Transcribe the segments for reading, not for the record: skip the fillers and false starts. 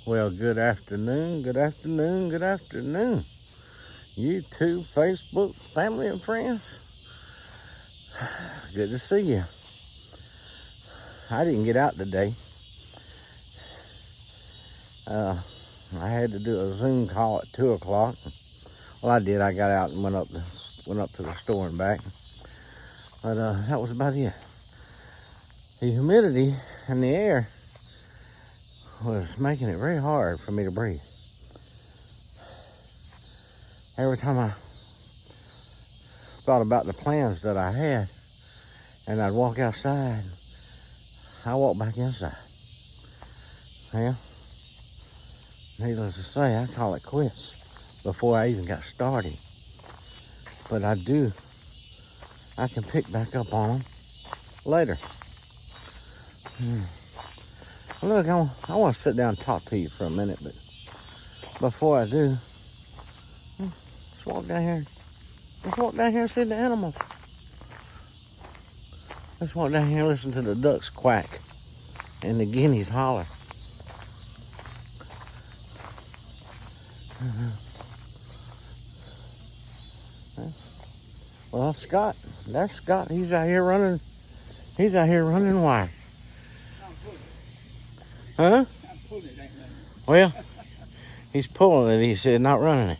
Well, good afternoon, good afternoon, good afternoon. YouTube, Facebook, family and friends. Good to see you. I didn't get out today. I had to do a Zoom call at 2 o'clock. Well, I did. I got out and went up to the store and back. But that was about it. The humidity in the air was making it very hard for me to breathe. Every time I thought about the plans that I had and I'd walk outside, I walk back inside. Well, needless to say, I call it quits before I even got started. But I can pick back up on them later. Look, I want to sit down and talk to you for a minute, but before I do, let's walk down here. Let's walk down here and see the animals. Let's walk down here and listen to the ducks quack and the guineas holler. Well, Scott, that's Scott. He's out here running. He's out here running wire. Huh? Well, he's pulling it. He said, not running it.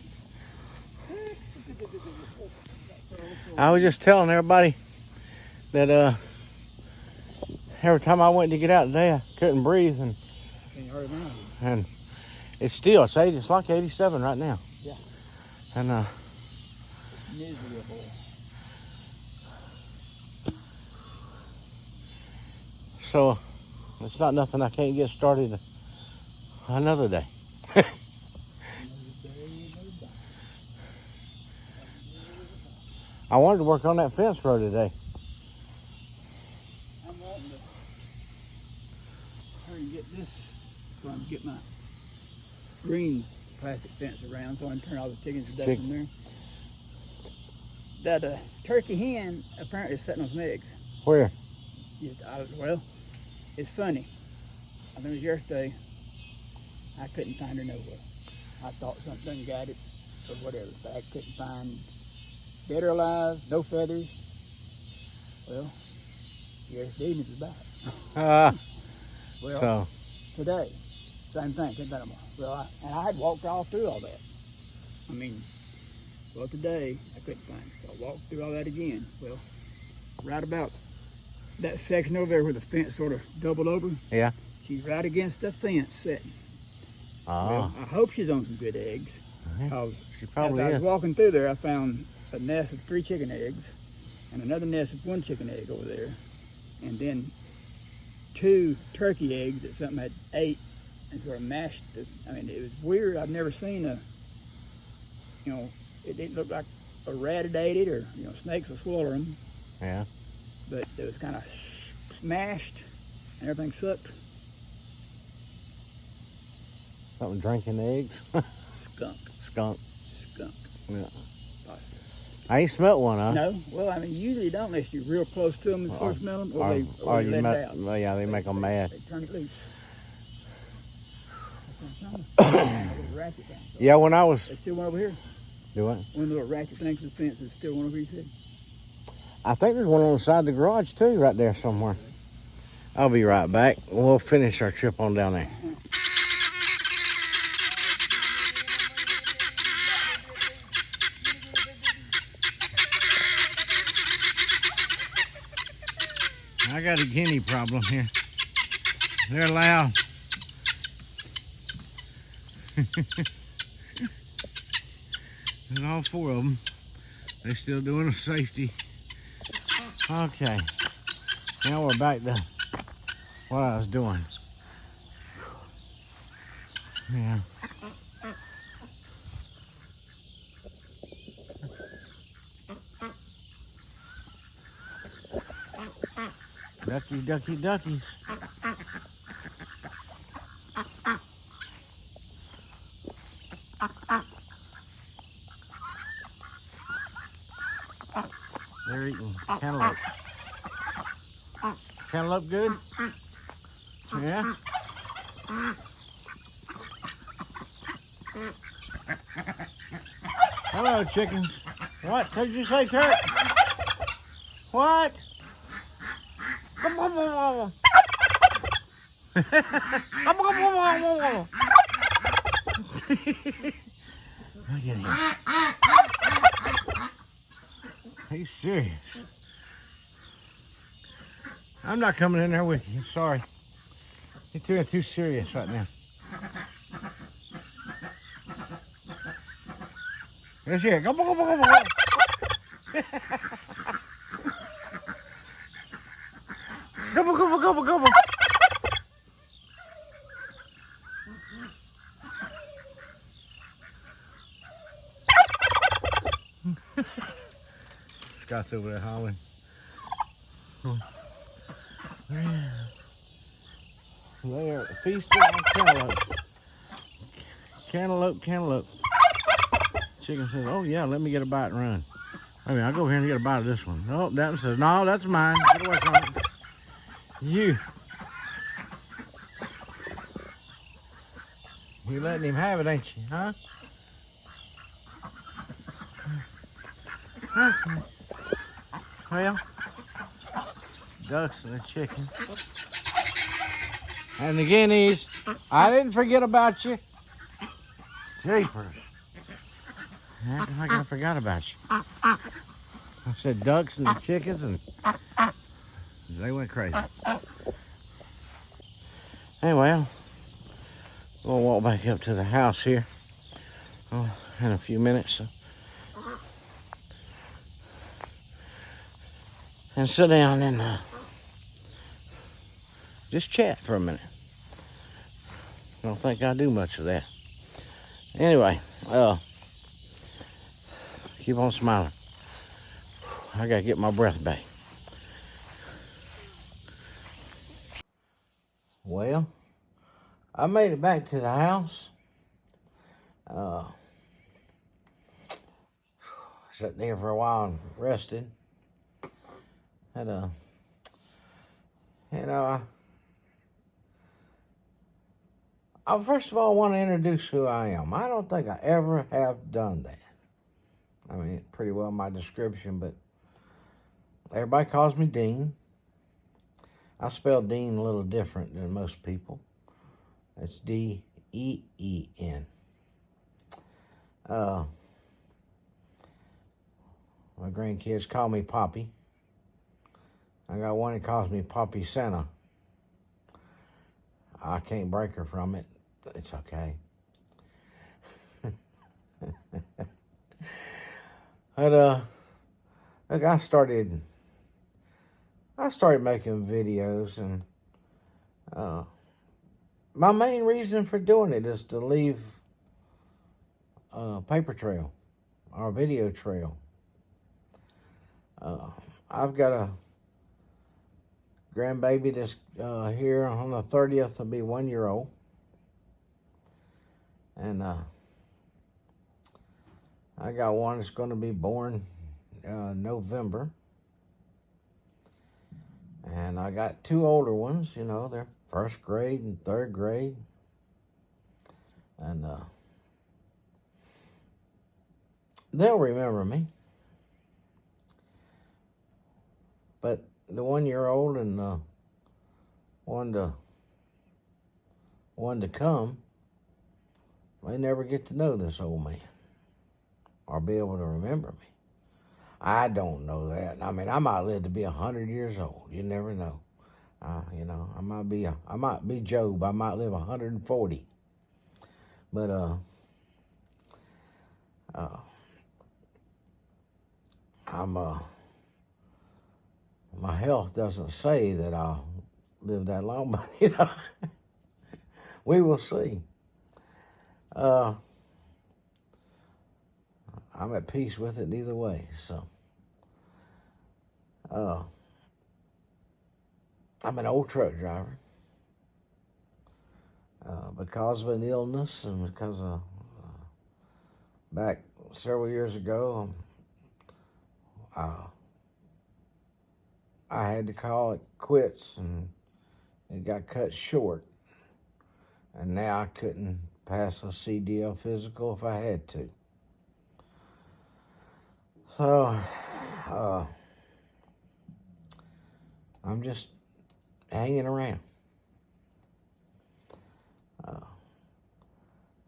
I was just telling everybody that every time I went to get out today, I couldn't breathe, and it's like 87 right now. Yeah. And miserable. So it's not nothing I can't get started another day. I wanted to work on that fence row today. I'm wanting to hurry and get this so I can get my green plastic fence around so I can turn all the chickens to death from there. That turkey hen apparently is setting on some eggs. Where? Well, it's funny. I think it was yesterday. I couldn't find her nowhere. I thought something got it or whatever, but I couldn't find dead or alive, no feathers. Well, yesterday evening is back. Well, so today, same thing, couldn't find them all. Well, I had walked all through all that. I mean, well, today I couldn't find it. So I walked through all that again. Well, right about that section over there where the fence sort of doubled over. Yeah. She's right against the fence sitting. Ah. Well, I hope she's on some good eggs. She probably as I is. was walking through there, I found a nest of 3 chicken eggs and another nest of 1 chicken egg over there. And then 2 turkey eggs that something had ate and sort of mashed it. I mean, it was weird. I've never seen it didn't look like a rat had ate it or, snakes will swallow them. Yeah. But it was kind of smashed and everything sucked. Something drinking eggs. Skunk. Yeah. Possibly. I ain't smelt one, huh? No. Well, I mean, you usually don't unless you're real close to them and first smell them, or they let it out. Well, yeah, they make them mad. They turn it loose. Yeah, when I was... There's still one over here. Do what? One of the little ratchet things with the fence. There's still one over here, you said? I think there's one on the side of the garage, too, right there somewhere. I'll be right back. We'll finish our trip on down there. I got a guinea problem here. They're loud. And all 4 of them, they're still doing a safety. Okay, now we're back to what I was doing. Yeah. Ducky, ducky, duckies. They're eating cantaloupe. Cantaloupe good? Yeah? Hello, chickens. What did you say, Turk? What? Come on. Look at him. He's serious. I'm not coming in there with you. Sorry. You're too serious right now. Yes, yeah. Come on. Come on. Scott's over there hollering. They are feasting on cantaloupe. Cantaloupe. Chicken says, oh yeah, let me get a bite and run. I mean, I'll go here and get a bite of this one. Oh, that one says, no, that's mine. Get away from it. You letting him have it, ain't you, huh? Okay. Well, ducks and the chicken. And the guineas. I didn't forget about you. Jeepers. Acting like I forgot about you. I said ducks and the chickens, and they went crazy. Anyway, we'll walk back up to the house here in a few minutes. So. And sit down and just chat for a minute. I don't think I do much of that. Anyway, keep on smiling. I gotta get my breath back. Well, I made it back to the house. Sat there for a while and rested. I first of all want to introduce who I am. I don't think I ever have done that. I mean, pretty well my description, but everybody calls me Dean. I spell Dean a little different than most people. It's D-E-E-N. My grandkids call me Poppy. I got one that calls me Poppy Santa. I can't break her from it. It's okay. But look, I started making videos, and my main reason for doing it is to leave a paper trail or a video trail. I've got a grandbaby that's here on the 30th will be 1 year old. And I got one that's going to be born November. And I got two older ones, you know, they're first grade and third grade. And they'll remember me. But the 1 year old and the one to come may never get to know this old man or be able to remember me. I don't know that. I mean, I might live to be 100 years old. You never know. You know, I might be Job. I might live 140. But my health doesn't say that I'll live that long, but you know, we will see. I'm at peace with it either way. So, I'm an old truck driver. Because of an illness and because of back several years ago, I had to call it quits, and it got cut short. And now I couldn't pass a CDL physical if I had to. So, I'm just hanging around.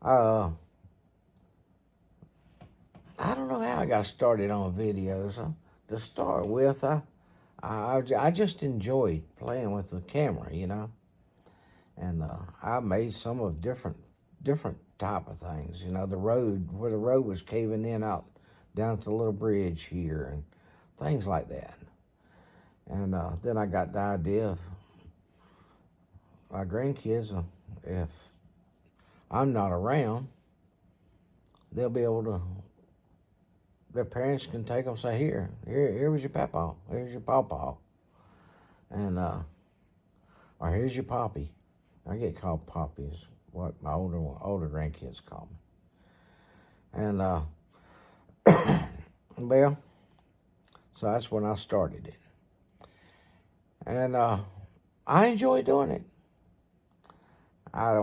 I don't know how I got started on videos. To start with, I just enjoyed playing with the camera, you know, and I made some of different type of things. You know, the road where the road was caving in out down at the little bridge here and things like that. And then I got the idea of my grandkids, if I'm not around, they'll be able to, their parents can take them and say, here was your papa, here's your pawpaw. And, or here's your poppy. I get called Poppy is what my older grandkids call me. And, well, so that's when I started it. And I enjoy doing it. I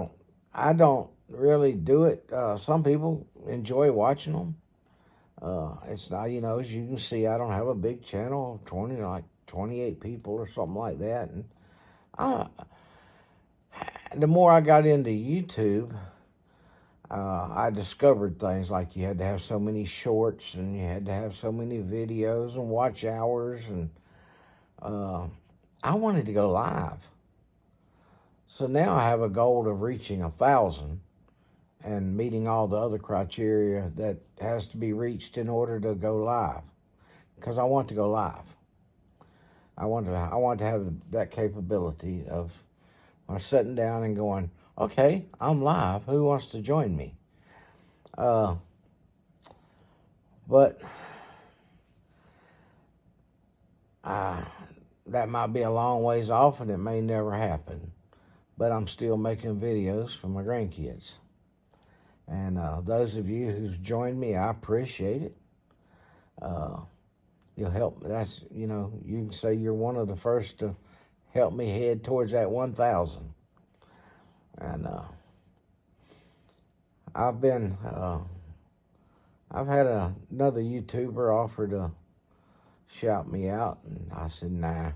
don't really do it. Some people enjoy watching them. It's not, you know, as you can see, I don't have a big channel, 28 people or something like that. And the more I got into YouTube, I discovered things like you had to have so many shorts and you had to have so many videos and watch hours. And I wanted to go live. So now I have a goal of reaching 1,000 and meeting all the other criteria that has to be reached in order to go live. Because I want to go live. I want to have that capability of sitting down and going, okay, I'm live. Who wants to join me? But that might be a long ways off and it may never happen. But I'm still making videos for my grandkids. And those of you who've joined me, I appreciate it. You'll help. That's, you know, you can say you're one of the first to help me head towards that 1,000. And I've had another YouTuber offer to shout me out, and I said, nah,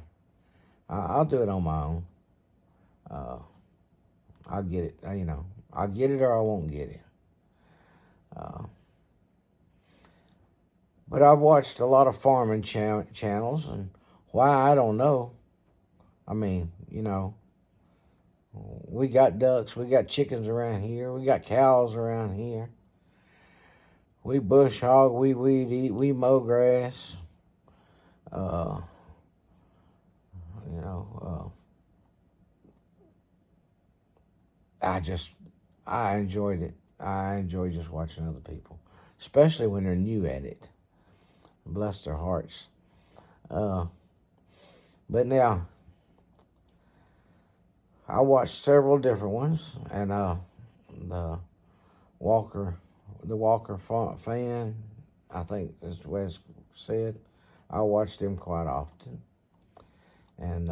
I'll do it on my own. I'll get it, you know, I'll get it or I won't get it. But I've watched a lot of farming channels, and why, I don't know. I mean, you know, we got ducks, we got chickens around here, we got cows around here. We bush hog, we weed eat, we mow grass. You know, I enjoyed it. I enjoy just watching other people, especially when they're new at it. Bless their hearts. But now, I watched several different ones, and the Walker fan, I think is the way it's said. I watched him quite often. And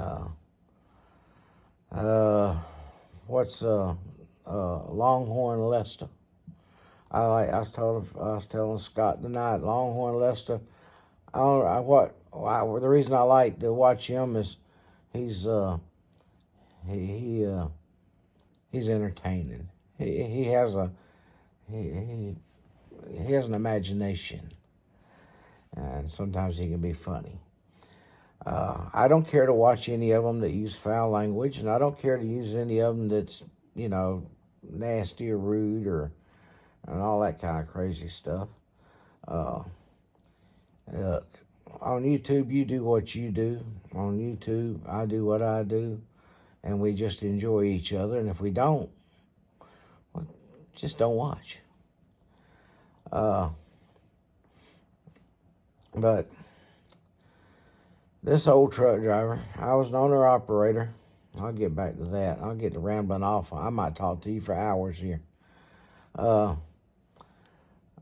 what's Longhorn Lester? I was telling Scott tonight, Longhorn Lester. The reason I like to watch him is he's entertaining. He has an imagination, and sometimes he can be funny. I don't care to watch any of them that use foul language, and I don't care to use any of them that's, you know, nasty or rude and all that kind of crazy stuff. Look, on YouTube, you do what you do. On YouTube, I do what I do, and we just enjoy each other. And if we don't, well, just don't watch. But this old truck driver, I was an owner-operator. I'll get back to that. I'll get to rambling off. I might talk to you for hours here. I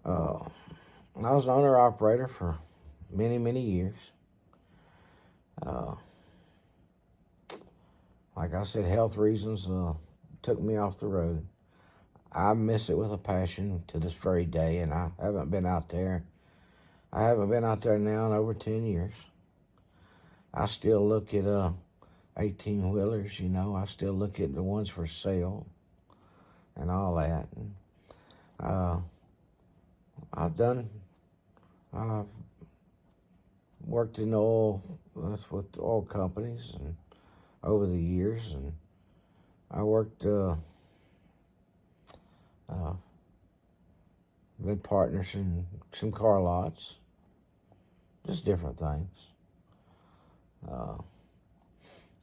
was an owner-operator for many, many years. Like I said, health reasons took me off the road. I miss it with a passion to this very day, and I haven't been out there. I haven't been out there now in over 10 years. I still look at 18-wheelers, you know. I still look at the ones for sale and all that. And, I've worked in oil, that's with oil companies and over the years, and I worked, been partners in some car lots, just different things.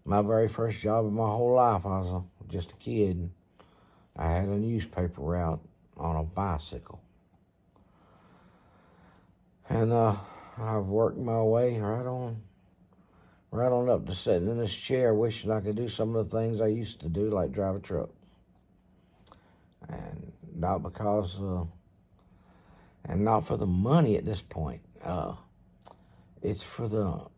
My very first job in my whole life, I was just a kid, and I had a newspaper route on a bicycle. And I've worked my way right on up to sitting in this chair, wishing I could do some of the things I used to do, like drive a truck. And not because, and not for the money at this point. It's for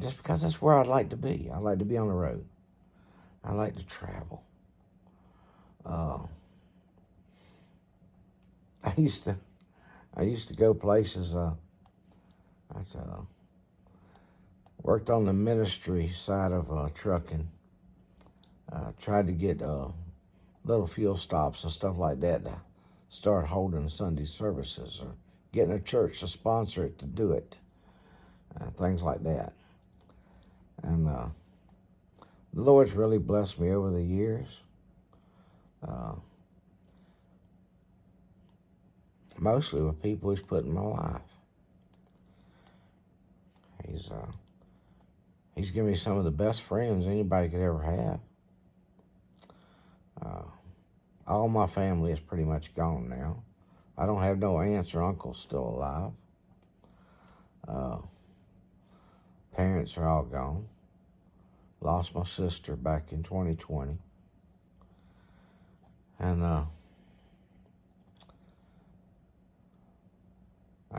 just because that's where I'd like to be. I like to be on the road. I like to travel. I used to go places. I worked on the ministry side of trucking. Tried to get little fuel stops and stuff like that to start holding Sunday services, or getting a church to sponsor it to do it, things like that. And the Lord's really blessed me over the years. Mostly with people He's put in my life. He's given me some of the best friends anybody could ever have. All my family is pretty much gone now. I don't have no aunts or uncles still alive. Parents are all gone. Lost my sister back in 2020. And I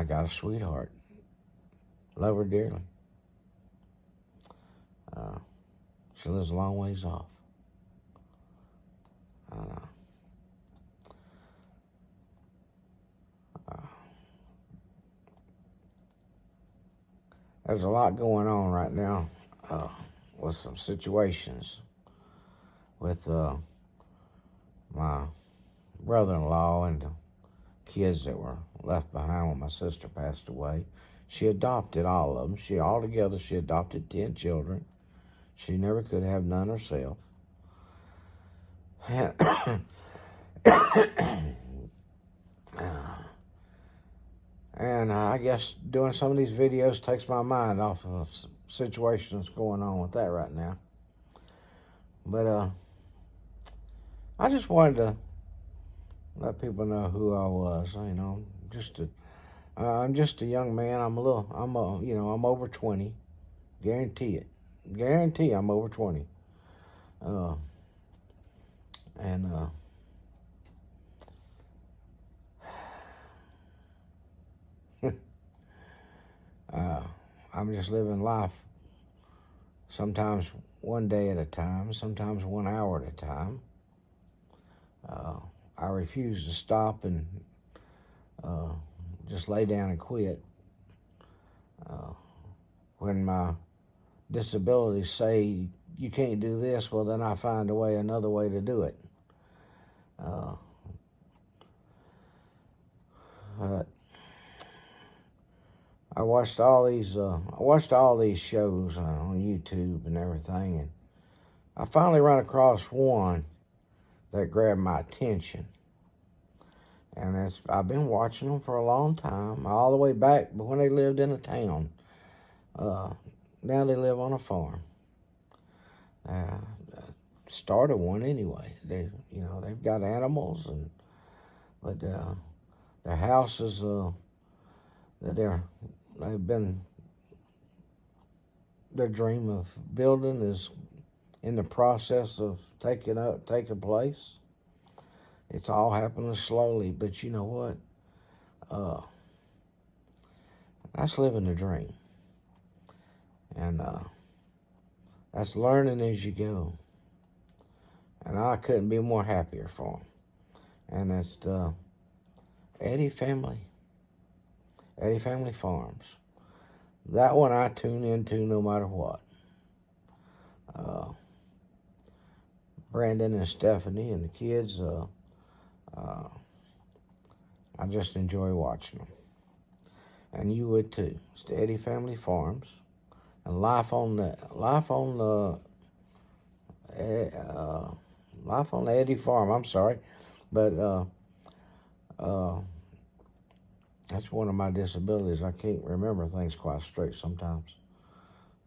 got a sweetheart. Love her dearly. She lives a long ways off. There's a lot going on right now with some situations with my brother-in-law and the kids that were left behind when my sister passed away. She adopted all of them. Altogether, she adopted 10 children. She never could have none herself. And I guess doing some of these videos takes my mind off of situations going on with that right now. But I just wanted to let people know who I was. You know, I'm just a young man. I'm over 20. Guarantee I'm over 20. I'm just living life, sometimes one day at a time, sometimes 1 hour at a time. I refuse to stop and just lay down and quit. When my disabilities say you can't do this, well, then I find another way to do it. I watched all these shows on YouTube and everything, and I finally ran across one that grabbed my attention. And I've been watching them for a long time, all the way back when they lived in a town. Now they live on a farm. Started one anyway. They've got animals, but their houses that their dream of building is in the process of taking place. It's all happening slowly, but you know what? That's living the dream. And that's learning as you go. And I couldn't be more happier for them. and it's the Eddie Family Farms. That one I tune into no matter what. Brandon and Stephanie and the kids, I just enjoy watching them. And you would too. It's the Eddie Family Farms and Life on the Eddie Farm. I'm sorry, but that's one of my disabilities. I can't remember things quite straight sometimes.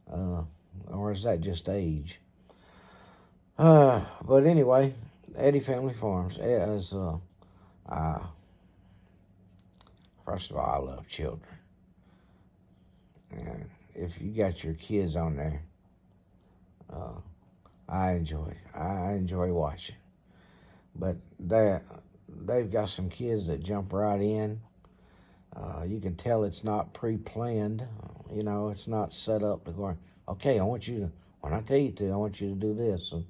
Or is that just age? But anyway, Eddie Family Farms is, first of all, I love children. And if you got your kids on there, I enjoy watching. But they've got some kids that jump right in. You can tell it's not pre-planned. You know, it's not set up to go, okay, when I tell you to, I want you to do this. And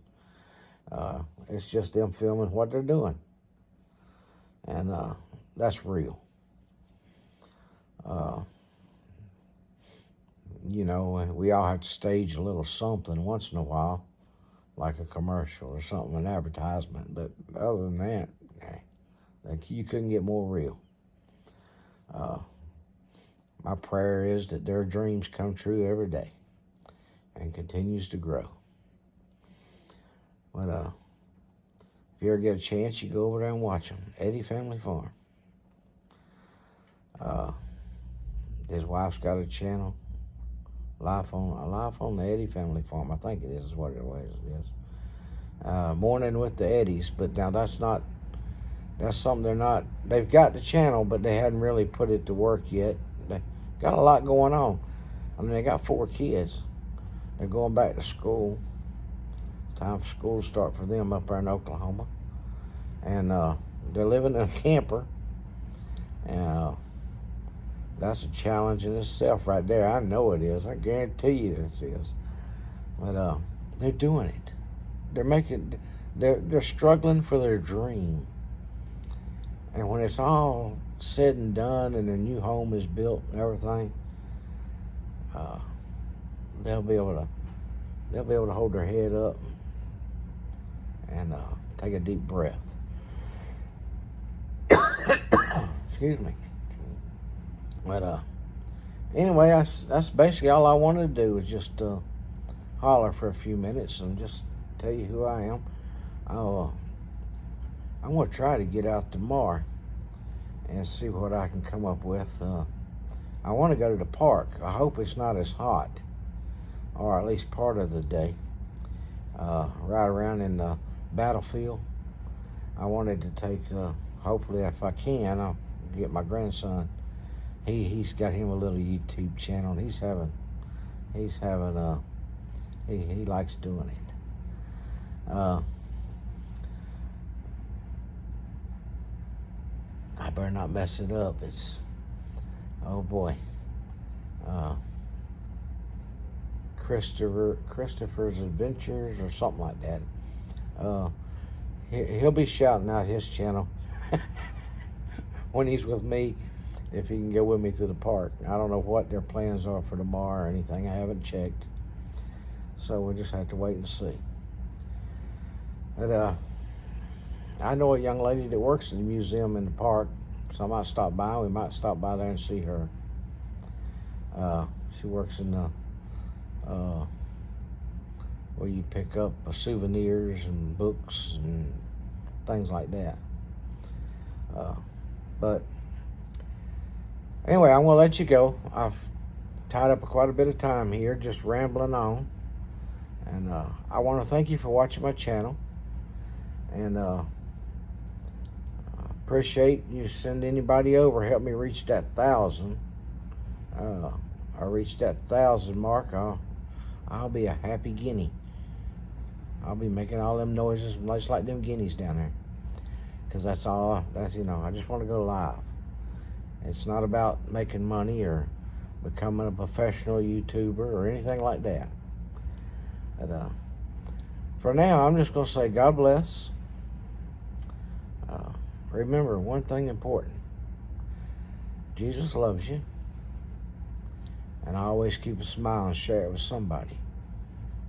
it's just them filming what they're doing. And that's real. You know, we all have to stage a little something once in a while, like a commercial or something, an advertisement. But other than that, you couldn't get more real. My prayer is that their dreams come true every day and continues to grow. But if you ever get a chance, you go over there and watch them. Eddie Family Farm. His wife's got a channel, Life on the Eddie Family Farm. I think it is what it is. Morning with the Eddies, but now that's something they're not. They've got the channel, but they hadn't really put it to work yet. They got a lot going on. I mean, they got 4 kids. They're going back to school. It's time for school to start for them up there in Oklahoma. And they're living in a camper. And that's a challenge in itself right there. I know it is. I guarantee you this is. But they're doing it. They're struggling for their dream. And when it's all said and done and their new home is built and everything, they'll be able to hold their head up and take a deep breath. Excuse me. But anyway, that's basically all I wanted to do, was just holler for a few minutes and just tell you who I am. I'm going to try to get out tomorrow and see what I can come up with. I want to go to the park. I hope it's not as hot, or at least part of the day. Right around in the battlefield. I wanted to take, hopefully if I can, I'll get my grandson. He's got him a little YouTube channel. He likes doing it. I better not mess it up. It's, oh boy, Christopher's Adventures or something like that. He'll be shouting out his channel when he's with me, if he can go with me through the park. I don't know what their plans are for tomorrow or anything. I haven't checked, so we'll just have to wait and see. But I know a young lady that works in the museum in the park, so I might stop by. We might stop by there and see her. She works in the where you pick up souvenirs and books and things like that. But anyway, I'm going to let you go. I've tied up quite a bit of time here just rambling on. And I want to thank you for watching my channel. And appreciate you send anybody over, help me reach that 1,000. I reached that 1,000 mark. I'll be a happy guinea. I'll be making all them noises just like them guineas down there. Because I just want to go live. It's not about making money or becoming a professional YouTuber or anything like that. But for now, I'm just going to say God bless. remember one thing important. Jesus loves you. And always keep a smile and share it with somebody.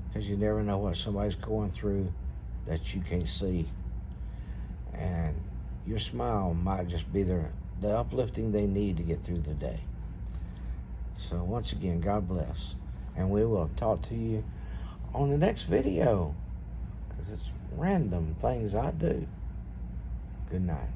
Because you never know what somebody's going through that you can't see. And your smile might just be the uplifting they need to get through the day. So once again, God bless. And we will talk to you on the next video. Because it's random things I do. Good night.